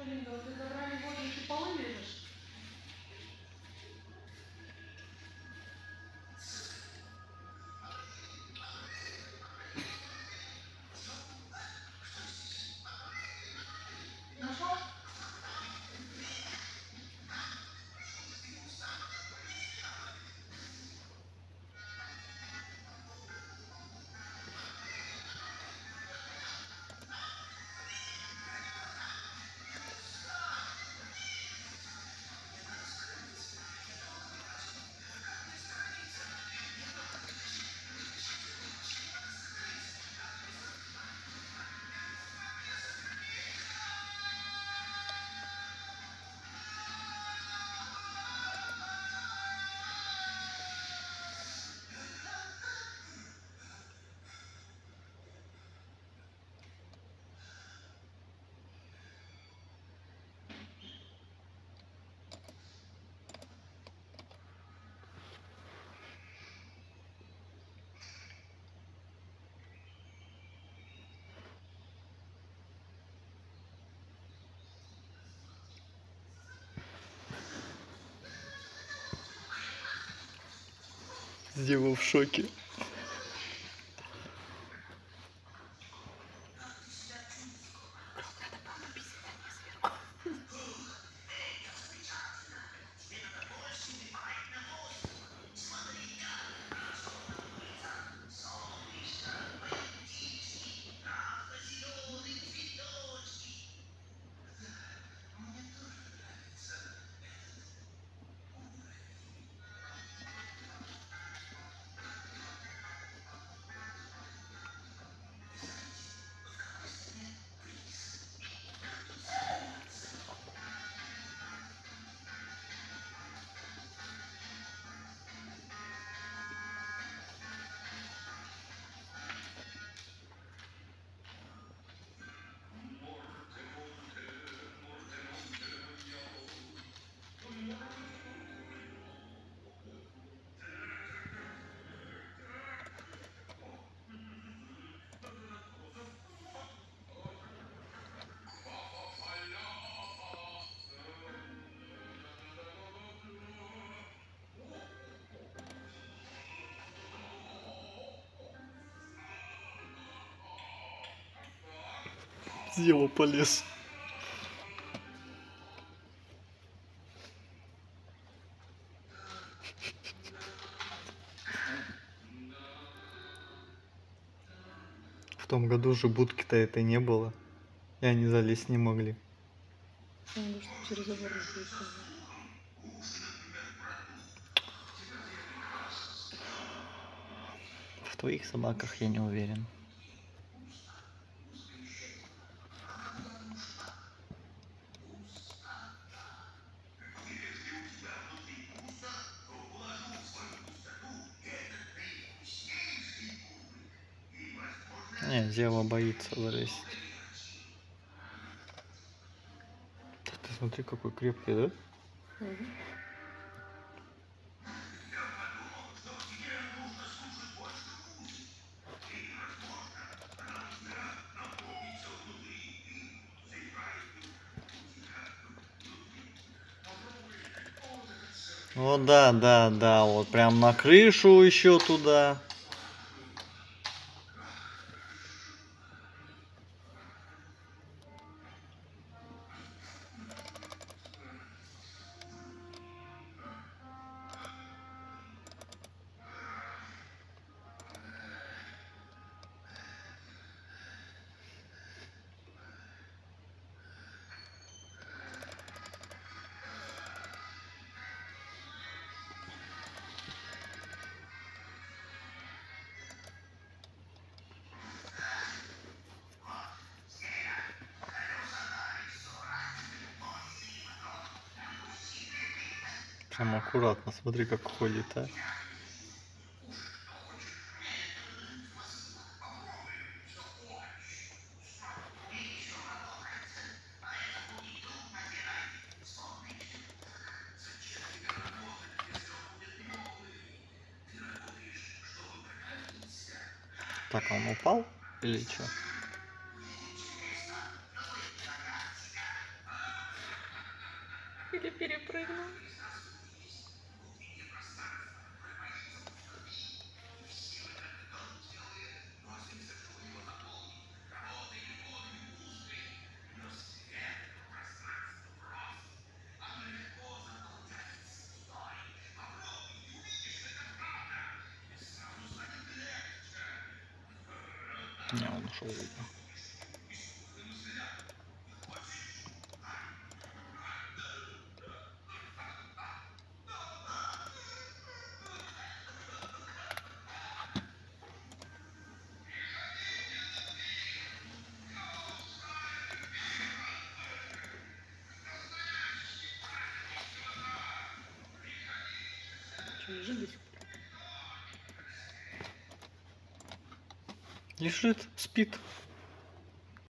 Линда, вот ты забрали воду, и ты полы лежишь? Нашел? Дева в шоке. Дева полез. В том году же будки-то этой не было. И они залезть не могли. Надо, чтобы через забор не переходили. В твоих собаках я не уверен. Не, Зева боится залезть. Ты смотри, какой крепкий, да? Угу. О, да, да, да, вот прям на крышу еще туда. Прям аккуратно, смотри, как ходит, а. Так, он упал или что? прыгнул. Не, он ушел, видно. Что, лежит до сих пор? Лежит, спит.